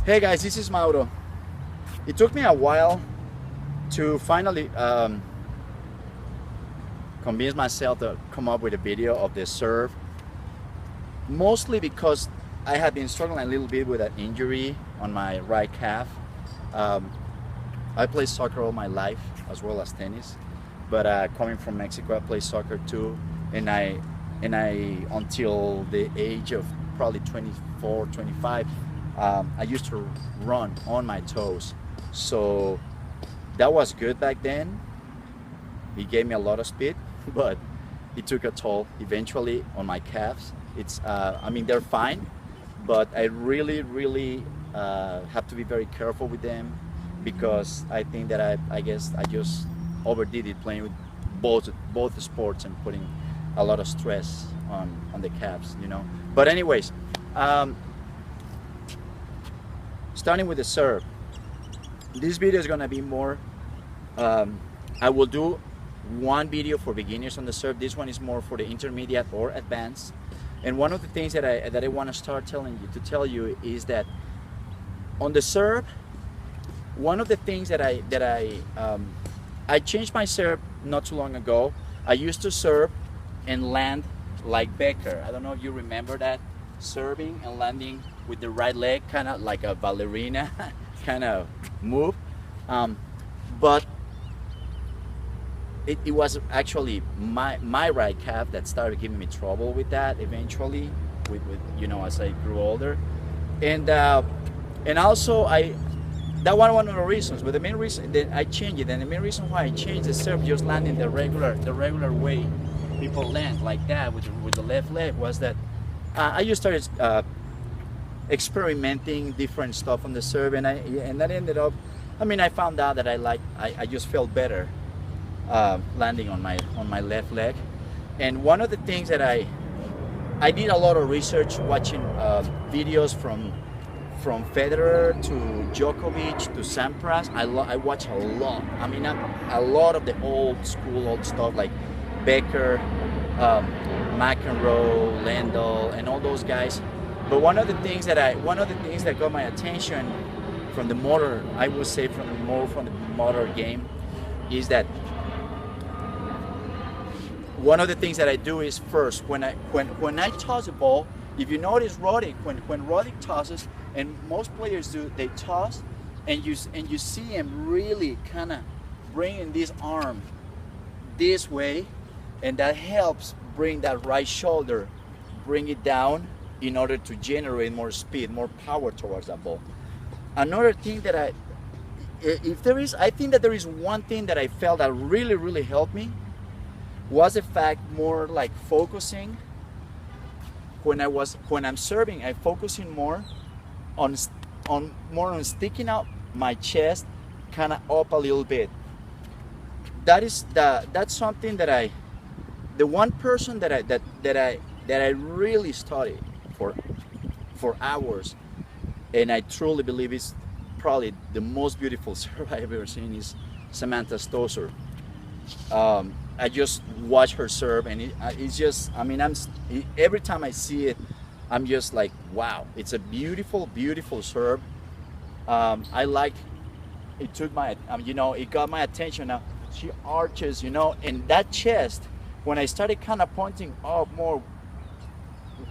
Hey guys, this is Mauro. It took me a while to finally convince myself to come up with a video of the serve, mostly because I have been struggling a little bit with an injury on my right calf. Um, I played soccer all my life as well as tennis, but coming from Mexico, I played soccer too, and I until the age of probably 24, 25, I used to run on my toes. So that was good back then. It gave me a lot of speed, but it took a toll eventually on my calves. I mean, they're fine, but I really have to be very careful with them because I think that I guess I just overdid it playing with both sports and putting a lot of stress on the calves, you know. But anyways, starting with the serve. This video is gonna be more. I will do one video for beginners on the serve. This one is more for the intermediate or advanced. And one of the things that I want to start tell you is that on the serve, one of the things that I changed my serve not too long ago. I used to serve and land like Becker. I don't know if you remember that, serving and landing with the right leg, kind of like a ballerina kind of move. But it was actually my right calf that started giving me trouble with that eventually, with you know, as I grew older, and also that one of the reasons, but the main reason that I changed it, and the main reason why I changed the serve, just landing the regular way people land like that with the left leg, was that I just started experimenting different stuff on the serve, and that ended up. I mean, I found out that I just felt better landing on my left leg, and one of the things that I did a lot of research watching videos from Federer to Djokovic to Sampras. I watch a lot. I mean, a lot of the old stuff like Becker, McEnroe, Lendl, and all those guys. But one of the things that got my attention from the motor, I would say from the motor game, is that one of the things that I do is first when I toss a ball, if you notice Roddick, when Roddick tosses, and most players do, they toss, and you see him really kind of bringing this arm this way, and that helps bring that right shoulder, bring it down in order to generate more speed, more power towards that ball. Another thing that I think that there is one thing that I felt that really helped me was the fact more like focusing. When I'm serving, I'm focusing more on sticking out my chest kind of up a little bit. That's something that the one person that I really studied for hours, and I truly believe it's probably the most beautiful serve I've ever seen, is Samantha Stosur. I just watch her serve, and it's just, I mean, every time I see it, I'm just like, wow, it's a beautiful serve. I like, it took my, you know, it got my attention. Now she arches, you know, and that chest, when I started kind of pointing up more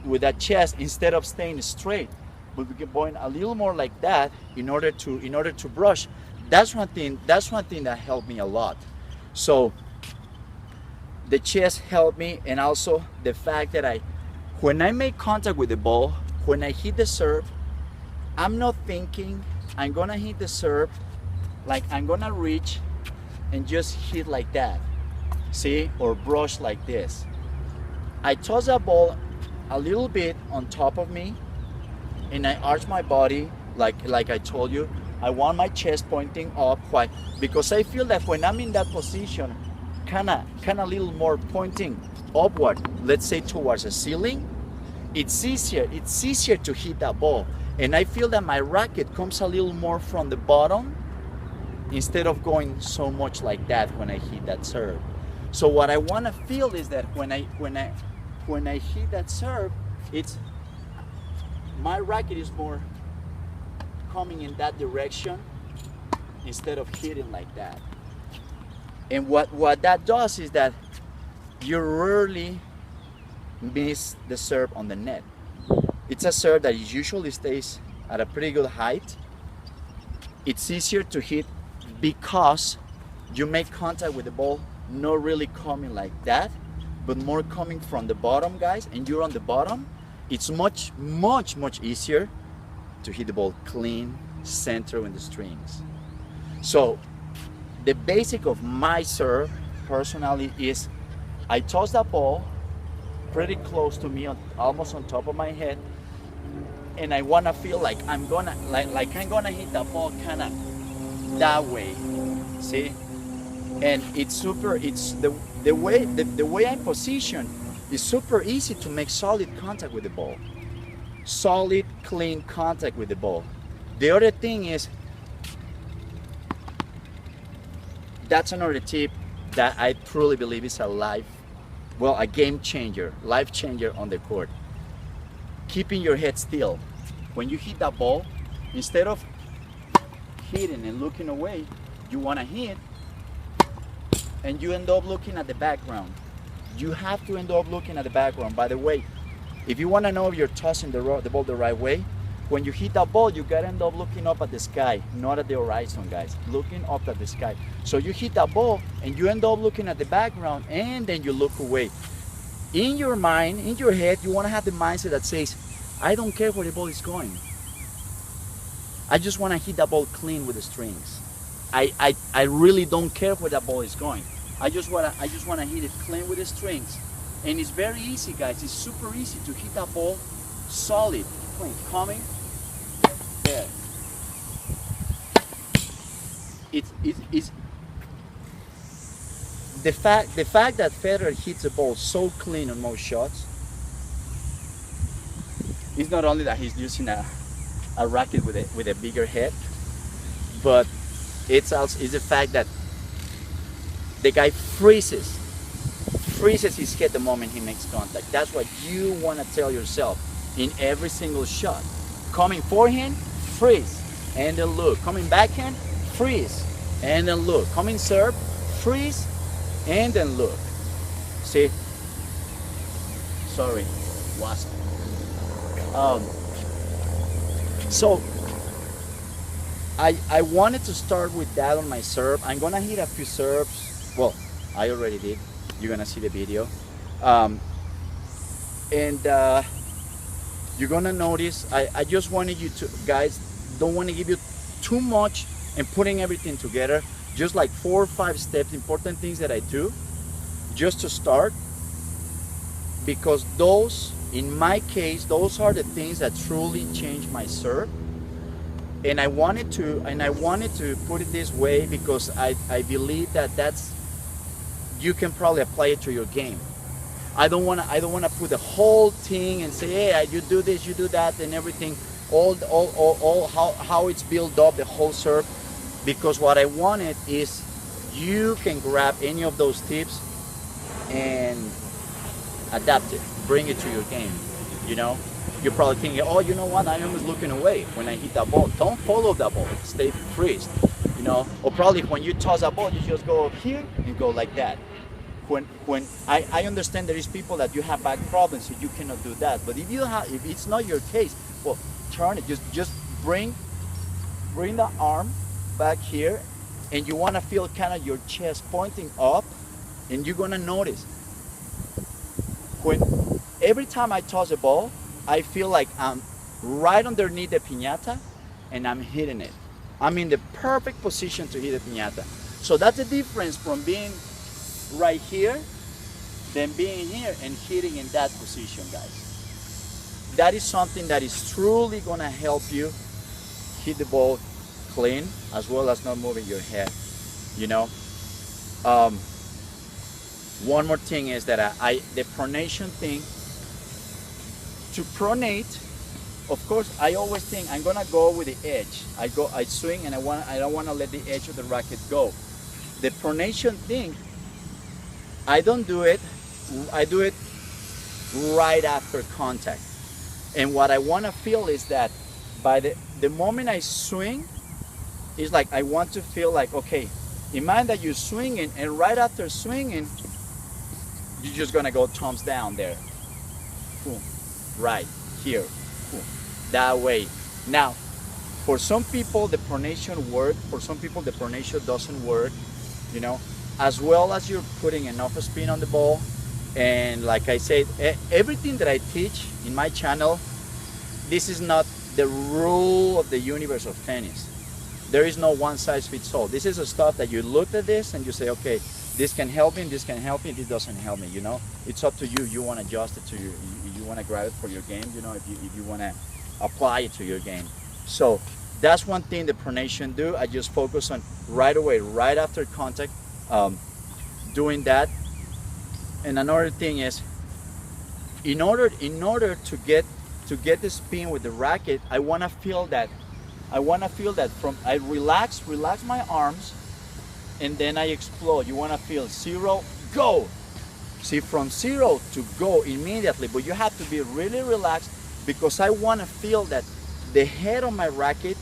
with that chest instead of staying straight, but going a little more like that in order to brush. That's one thing that helped me a lot. So the chest helped me, and also the fact that when I make contact with the ball, when I hit the serve, I'm not thinking I'm gonna hit the serve like I'm gonna reach and just hit like that, see, or brush like this. I toss that ball a little bit on top of me, and I arch my body like I told you. I want my chest pointing up. Why? Because I feel that when I'm in that position, kind of a little more pointing upward, let's say towards the ceiling, it's easier to hit that ball. And I feel that my racket comes a little more from the bottom instead of going so much like that when I hit that serve. So what I want to feel is that when I hit that serve, it's my racket is more coming in that direction instead of hitting like that. And what that does is that you rarely miss the serve on the net. It's a serve that usually stays at a pretty good height. It's easier to hit because you make contact with the ball, not really coming like that, but more coming from the bottom, guys, and you're on the bottom. It's much easier to hit the ball clean, center in the strings. So the basic of my serve personally is I toss that ball pretty close to me, almost on top of my head, and I want to feel like I'm gonna hit the ball kind of that way. See, and it's the way I'm positioned is super easy to make solid contact with the ball, solid clean contact with the ball. The other thing is, that's another tip that I truly believe is a game changer, life changer on the court. Keeping your head still. When you hit that ball, instead of hitting and looking away, you want to hit and you end up looking at the background. You have to end up looking at the background. By the way, if you want to know if you're tossing the ball the right way, when you hit that ball, you gotta end up looking up at the sky, not at the horizon, guys. Looking up at the sky. So you hit that ball and you end up looking at the background and then you look away. In your mind, in your head, you want to have the mindset that says, I don't care where the ball is going. I just want to hit that ball clean with the strings. I really don't care where that ball is going. I just want to hit it clean with the strings. And it's very easy, guys. It's super easy to hit that ball solid, clean, coming there. It's the fact that Federer hits the ball so clean on most shots. It's not only that he's using a racket with a bigger head, but it's the fact that the guy freezes his head the moment he makes contact. That's what you want to tell yourself in every single shot. Coming forehand, freeze, and then look. Coming backhand, freeze, and then look. Coming serve, freeze, and then look. See? Sorry, wasp. So I wanted to start with that on my serve. I'm gonna hit a few serves. Well, I already did. You're gonna see the video. You're gonna notice, I just wanted you to, guys, don't want to give you too much and putting everything together. Just like 4 or 5 steps, important things that I do just to start, because those, in my case, those are the things that truly changed my serve. And I wanted to put it this way because I believe that you can probably apply it to your game. I don't want to put the whole thing and say, hey, you do this, you do that, and everything, all how it's built up, the whole serve. Because what I wanted is you can grab any of those tips and adapt it, bring it to your game. You know, you're probably thinking, oh, you know what? I am looking away when I hit that ball. Don't follow that ball. Stay freezed. You know, or probably when you toss a ball, you just go up here and go like that. When I understand there is people that you have back problems, so you cannot do that. But if it's not your case, well, turn it. Just bring the arm back here, and you want to feel kind of your chest pointing up, and you're gonna notice when every time I toss a ball, I feel like I'm right underneath the piñata and I'm hitting it. I'm in the perfect position to hit a piñata. So that's the difference from being right here than being here and hitting in that position, guys. That is something that is truly gonna help you hit the ball clean, as well as not moving your head, you know. One more thing is that the pronation thing, to pronate, of course, I always think I'm gonna go with the edge. I swing and I don't wanna let the edge of the racket go. The pronation thing, I don't do it, I do it right after contact. And what I wanna feel is that by the moment I swing, it's like I want to feel like, okay, imagine that you're swinging, and right after swinging, you're just gonna go thumbs down there. Boom. Right here. Boom. That way. Now, for some people the pronation works, for some people the pronation doesn't work, you know, as well as you're putting enough spin on the ball. And like I said, everything that I teach in my channel, this is not the rule of the universe of tennis. There is no one size fits all. This is a stuff that you look at this and you say, okay, this can help me, this can help me, this doesn't help me, you know. It's up to you. You want to adjust it to your, you want to grab it for your game, you know, if you want to apply it to your game. So that's one thing the pronation do. I just focus on right away, right after contact, doing that. And another thing is, in order to get the spin with the racket, I want to feel that. From I relax my arms, and then I explode. You want to feel 0, go. See, from 0 to go immediately, but you have to be really relaxed, because I want to feel that the head of my racket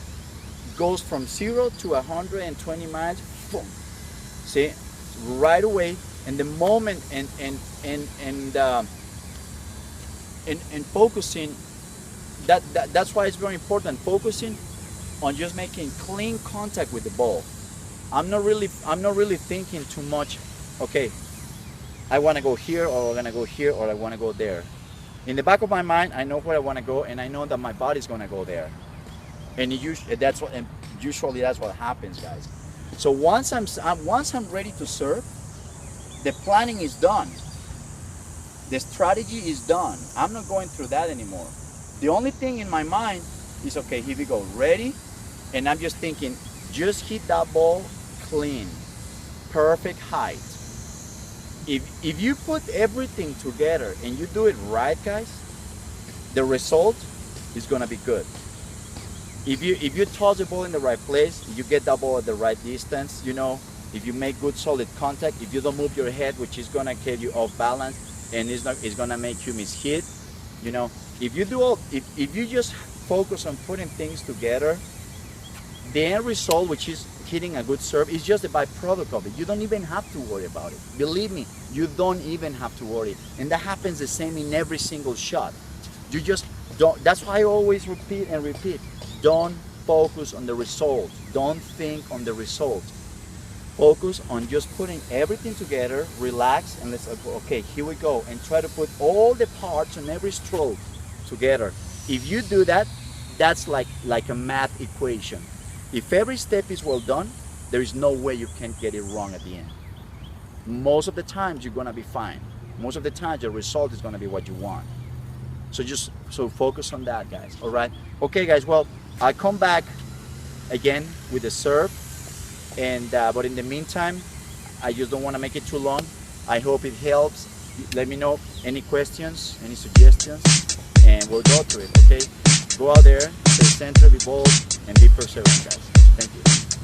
goes from 0 to 120 miles. Boom. See, right away. And the moment and focusing, that's why it's very important, focusing on just making clean contact with the ball. I'm not really thinking too much, okay, I want to go here, or I'm gonna go here, or I want to go there. In the back of my mind, I know where I want to go, and I know that my body's gonna go there. And usually that's what happens, guys. So once I'm ready to serve, the planning is done. The strategy is done. I'm not going through that anymore. The only thing in my mind is, okay, here we go, ready? And I'm just thinking, just hit that ball clean, perfect height. If you put everything together and you do it right, guys, the result is gonna be good. If you toss the ball in the right place, you get that ball at the right distance, you know, if you make good solid contact, if you don't move your head, which is gonna get you off balance, and it's gonna make you miss-hit, you know. If you just focus on putting things together, the end result, which is hitting a good serve, is just a byproduct of it. You don't even have to worry about it. Believe me, you don't even have to worry. And that happens the same in every single shot. You just don't. That's why I always repeat and repeat. Don't focus on the result. Don't think on the result. Focus on just putting everything together, relax, and let's, okay, here we go, and try to put all the parts on every stroke together. If you do that, that's like a math equation. If every step is well done, there is no way you can get it wrong at the end. Most of the times you're gonna be fine. Most of the times your result is gonna be what you want. So focus on that, guys, all right? Okay, guys, well, I'll come back again with the serve. And but in the meantime, I just don't want to make it too long. I hope it helps. Let me know any questions, any suggestions, and we'll go through it, okay? Go out there, stay centered, be bold, and be perseverant, guys. Thank you.